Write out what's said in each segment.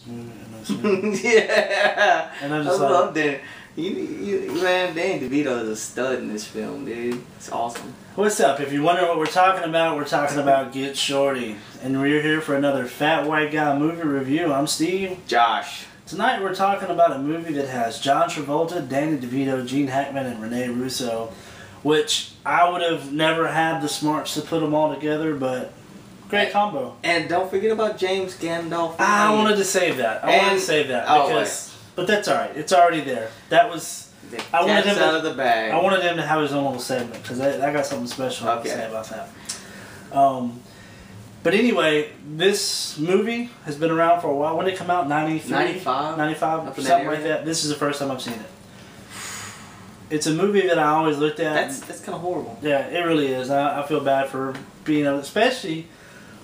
Yeah. And I'm just I love that. Man, Danny DeVito is a stud in this film, dude. It's awesome. What's up? If you wonder what we're talking about Get Shorty. And we're here for another Fat White Guy movie review. I'm Steve. Josh. Tonight we're talking about a movie that has John Travolta, Danny DeVito, Gene Hackman, and Rene Russo. Which I would have never had the smarts to put them all together, but great combo. And don't forget about James Gandolfini. I wanted to save that. Because, but that's alright. It's already there. That was... I wanted him out of the bag. I wanted him to have his own little segment because I got something special to say about that. But anyway, this movie has been around for a while. When did it come out? 93? 95? 95? Something like that. This is the first time I've seen it. It's a movie that I always looked at. That's kind of horrible. Yeah, it really is. I feel bad for being, especially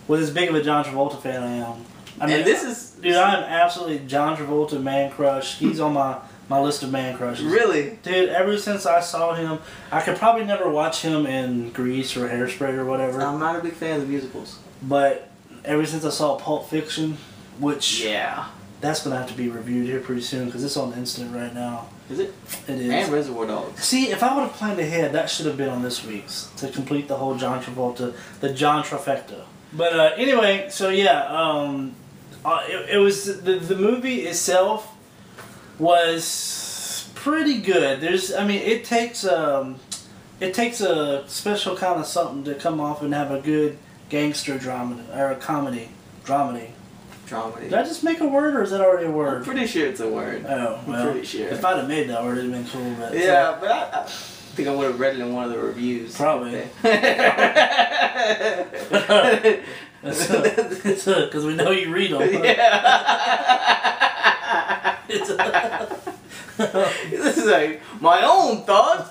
with as big of a John Travolta fan I am. I mean, dude, I am absolutely John Travolta man crush. He's on my list of man crushes. Really? Dude, ever since I saw him, I could probably never watch him in Gries or Hairspray or whatever. I'm not a big fan of the musicals. But ever since I saw Pulp Fiction, which... Yeah. That's going to have to be reviewed here pretty soon because it's on Instant right now. Is it? It is. And Reservoir Dogs. See, if I would have planned ahead, that should have been on this week's to complete the whole John Travolta, the John Trifecta. But anyway, so yeah, it was the movie itself was pretty good. It takes a special kind of something to come off and have a good gangster drama or a comedy dramedy. Did I just make a word, or is that already a word? I'm pretty sure it's a word. Oh, well, I'm pretty sure. If I'd have made that word, it'd have been cool. But yeah, but I think I would have read it in one of the reviews. Probably. Because we know you read them. Yeah. This is like, my own thoughts,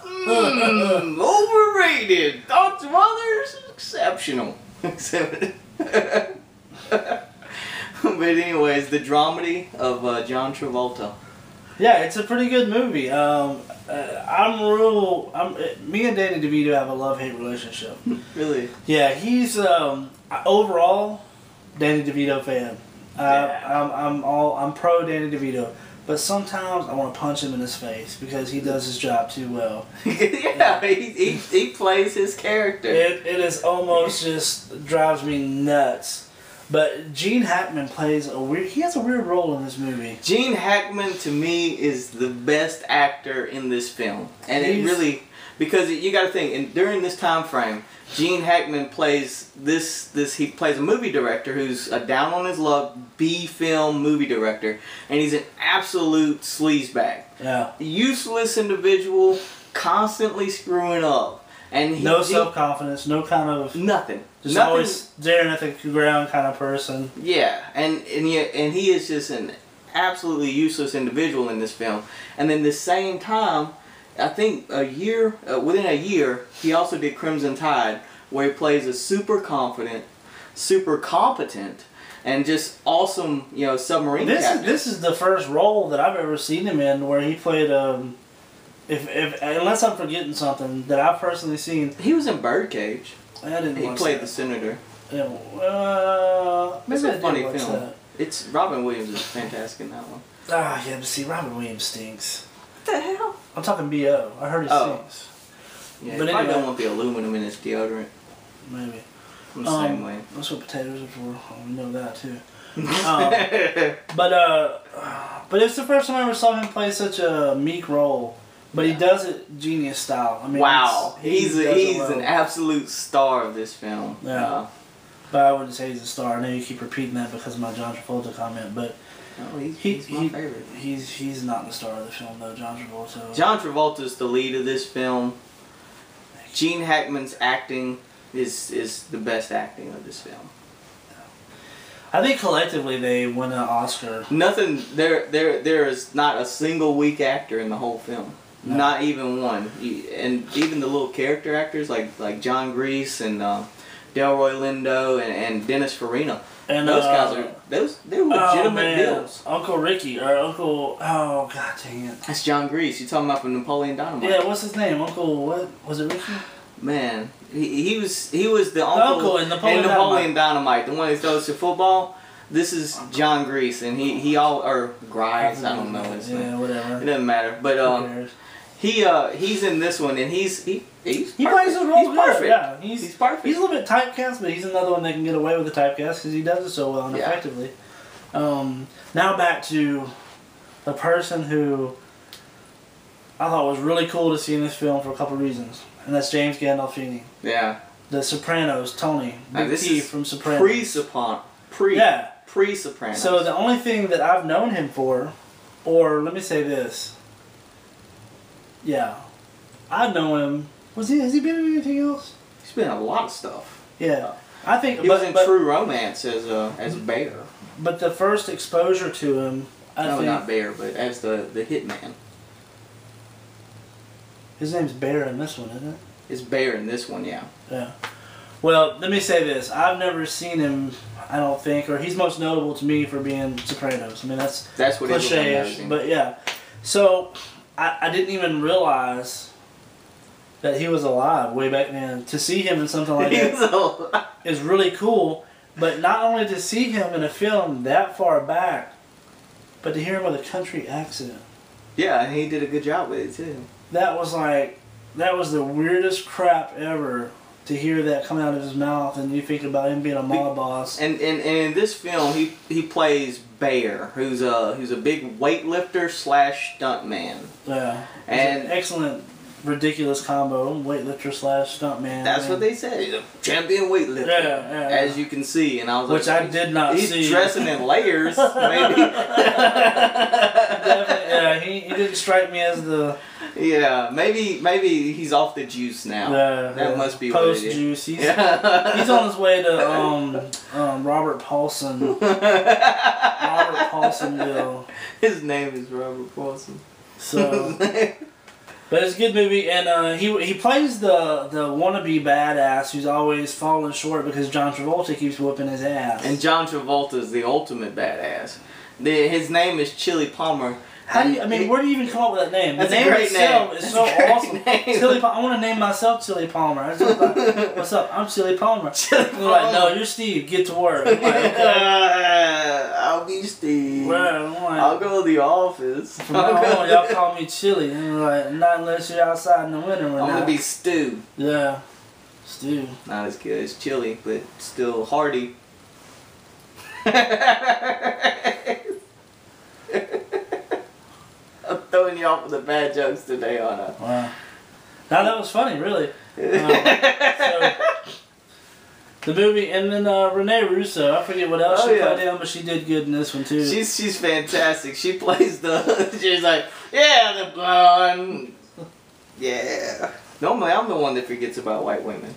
overrated. Thoughts of others, exceptional. But anyways, the dramedy of John Travolta. Yeah, it's a pretty good movie. Me and Danny DeVito have a love-hate relationship. Really? Yeah, he's overall Danny DeVito fan. I'm pro Danny DeVito, but sometimes I want to punch him in his face because he does his job too well. Yeah, he plays his character. It is almost just drives me nuts. But Gene Hackman plays he has a weird role in this movie. Gene Hackman, to me, is the best actor in this film. And it really, because you got to think, during this time frame, Gene Hackman plays he plays a movie director who's a down on his luck B-film movie director. And he's an absolute sleazebag. Yeah. Useless individual, constantly screwing up. And no self-confidence, no kind of... Nothing. Just always staring at the ground kind of person. Yeah, and he is just an absolutely useless individual in this film. And then the same time, I think within a year, he also did Crimson Tide, where he plays a super confident, super competent, and just awesome, submarine captain. This is the first role that I've ever seen him in where he played unless I'm forgetting something that I've personally seen. He was in Birdcage. He played the senator. Yeah, it's a funny film. It's Robin Williams is fantastic in that one. Ah, yeah, but see, Robin Williams stinks. What the hell? I'm talking B.O. I heard he stinks. Yeah, but anyway, don't want the aluminum in his deodorant. Maybe. The same way. That's what potatoes are for. We know that too. But it's the first time I ever saw him play such a meek role. But he does it genius style. I mean, wow, he's an absolute star of this film. Yeah, but I wouldn't say he's a star. I know you keep repeating that because of my John Travolta comment, but no, he's my favorite. He's not the star of the film though. John Travolta. John Travolta's the lead of this film. Gene Hackman's acting is the best acting of this film. I think collectively they win an Oscar. Nothing. There is not a single weak actor in the whole film. No. Not even one. And even the little character actors like John Gries and Delroy Lindo and Dennis Farina. And those guys are they're legitimate deals. Uncle Ricky or Uncle god dang it. That's John Gries. You talking about from Napoleon Dynamite? Yeah, what's his name? Uncle what? Was it Ricky? Man, he was the uncle in Napoleon Dynamite, the one that throws the football. This is John Gries, and he or Gries, I don't know his name. Yeah, whatever. It doesn't matter. But he's in this one, and he plays the role good. Perfect. Yeah, he's perfect. He's a little bit typecast, but he's another one that can get away with the typecast because he does it so well and effectively. Now back to the person who I thought was really cool to see in this film for a couple of reasons, and that's James Gandolfini. Yeah. The Sopranos, Tony. Big T from Sopranos. Pre-Sopranos. So the only thing that I've known him for, or let me say this. Yeah. I know him. Has he been in anything else? He's been in a lot of stuff. Yeah. I think he was in True Romance as Bear. But the first exposure to him, I think, not Bear, but as the hitman. His name's Bear in this one, isn't it? It's Bear in this one, yeah. Yeah. Well, let me say this. I've never seen him, I don't think, or he's most notable to me for being Sopranos. I mean, that's what cliche-ish, but yeah. So, I didn't even realize that he was alive way back then. To see him in something like that is really cool, but not only to see him in a film that far back, but to hear him with a country accent. Yeah, and he did a good job with it, too. That was the weirdest crap ever to hear that come out of his mouth, and you think about him being a mob boss. And in this film, he plays Bear, who's a big weightlifter / stuntman. Yeah, and an excellent, ridiculous combo, weightlifter / stuntman. That's what they said. He's a champion weightlifter. Yeah. As you can see, and I was which like, I did not see. He's dressing in layers, maybe. Definitely, yeah. He didn't strike me as the. Yeah, maybe he's off the juice now. That must be post what it is. Juice. He's on his way to Robert Paulson. Robert Paulsonville. His name is Robert Paulson. So, but it's a good movie, and he plays the wannabe badass who's always falling short because John Travolta keeps whooping his ass. And John Travolta is the ultimate badass. His name is Chili Palmer. How do you, where do you even come up with that name? That's the name itself is so awesome. Name. I want to name myself Chili Palmer. I just like, what's up? I'm Chili Palmer. They're like, no, you're Steve. Get to work. I'm like, okay. I'll be Steve. Well, like, I'll go to the office. From now on, y'all call me Chili. And I'm like, not unless you're outside in the winter. I'm gonna be Stu. Yeah, Stu. Not as good as Chili, but still hearty. I'm throwing you off with the bad jokes today, aren't I? Wow. Now that was funny, really. So, the movie, and then Renee Russo. I forget what else she played in, but she did good in this one too. She's fantastic. She plays she's like, yeah, the blonde. Yeah. Normally, I'm the one that forgets about white women.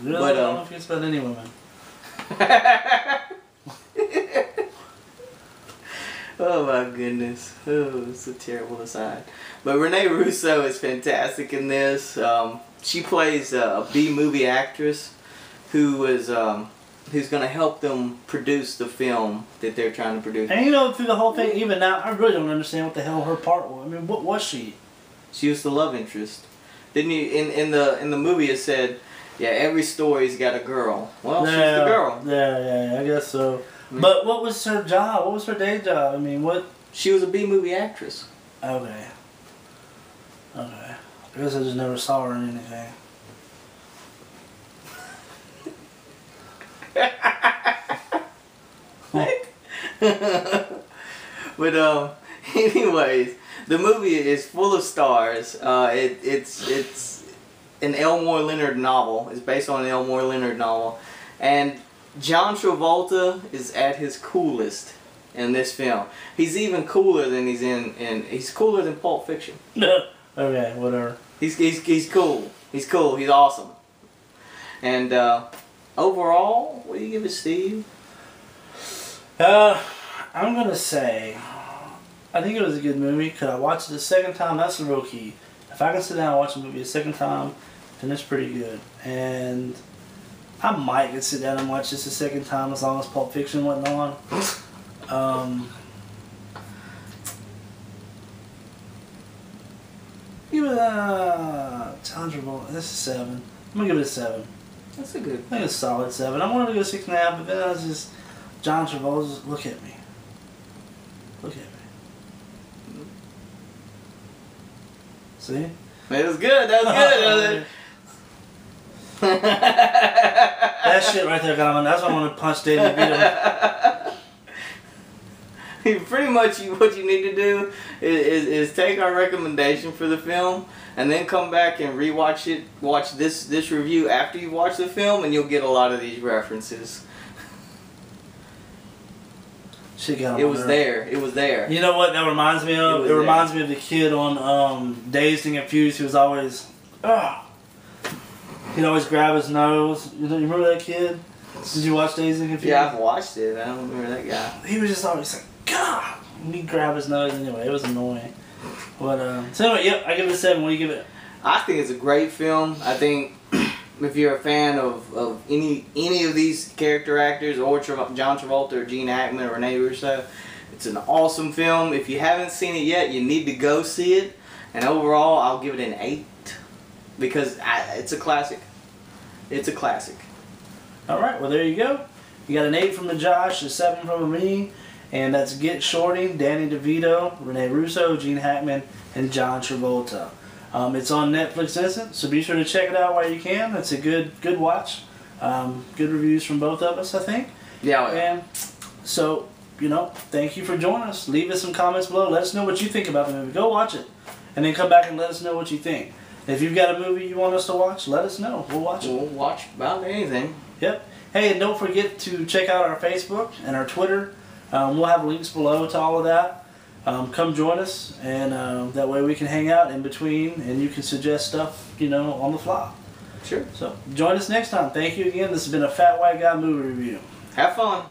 Really? But, I don't forget about any women. Oh my goodness. Oh, it's a terrible aside. But Renee Russo is fantastic in this. She plays a B-movie actress who is who's going to help them produce the film that they're trying to produce. And through the whole thing, even now, I really don't understand what the hell her part was. I mean, what was she? She was the love interest. Didn't you? In the movie it said, yeah, every story's got a girl. Well, she's the girl. Yeah, I guess so. But what was her job? What was her day job? I mean, what? She was a B-movie actress. Okay. I guess I just never saw her in anything. But anyways, the movie is full of stars. It's an Elmore Leonard novel. It's based on an Elmore Leonard novel, and John Travolta is at his coolest in this film. He's even cooler than he's cooler than Pulp Fiction. Okay, whatever. He's cool. He's cool. He's awesome. And overall, what do you give it, Steve? I'm gonna say, I think it was a good movie. Could I watch it a second time? That's the real key. If I can sit down and watch a movie a second time, then it's pretty good. And I might could sit down and watch this a second time as long as Pulp Fiction wasn't on. Give it a John Travolta. This is 7. I'm gonna give it a 7. That's a good. I think it's a solid 7. I wanted to go 6.5, but then John Travolta's, look at me. Look at me. See? It was good. That was good. That shit right there, that's why I want to punch David DeVito. Pretty much what you need to do is take our recommendation for the film and then come back and rewatch it. Watch this review after you watch the film, and you'll get a lot of these references. It was there. It was there. You know what that reminds me of? It reminds me of the kid on Dazed and Confused who was always, he'd always grab his nose. You remember that kid? Did you watch Dazed and Confused? Yeah, I've watched it. I don't remember that guy. He was just always like, God! And he'd grab his nose anyway. It was annoying. But, so anyway, yep, I give it a 7. What do you give it? I think it's a great film. I think if you're a fan of any of these character actors, or John Travolta or Gene Hackman or Rene Russo, it's an awesome film. If you haven't seen it yet, you need to go see it. And overall, I'll give it an 8 because it's a classic. It's a classic. All right, well there you go. You got an 8 from the Josh, a 7 from me, and that's Get Shorty, Danny DeVito, Rene Russo, Gene Hackman, and John Travolta. It's on Netflix Instant, so be sure to check it out while you can. It's a good watch. Good reviews from both of us, I think. Yeah. And so, thank you for joining us. Leave us some comments below. Let us know what you think about the movie. Go watch it, and then come back and let us know what you think. If you've got a movie you want us to watch, let us know. We'll watch it. We'll watch about anything. Yep. Hey, and don't forget to check out our Facebook and our Twitter. We'll have links below to all of that. Come join us, and that way we can hang out in between, and you can suggest stuff, on the fly. Sure. So join us next time. Thank you again. This has been a Fat White Guy movie review. Have fun.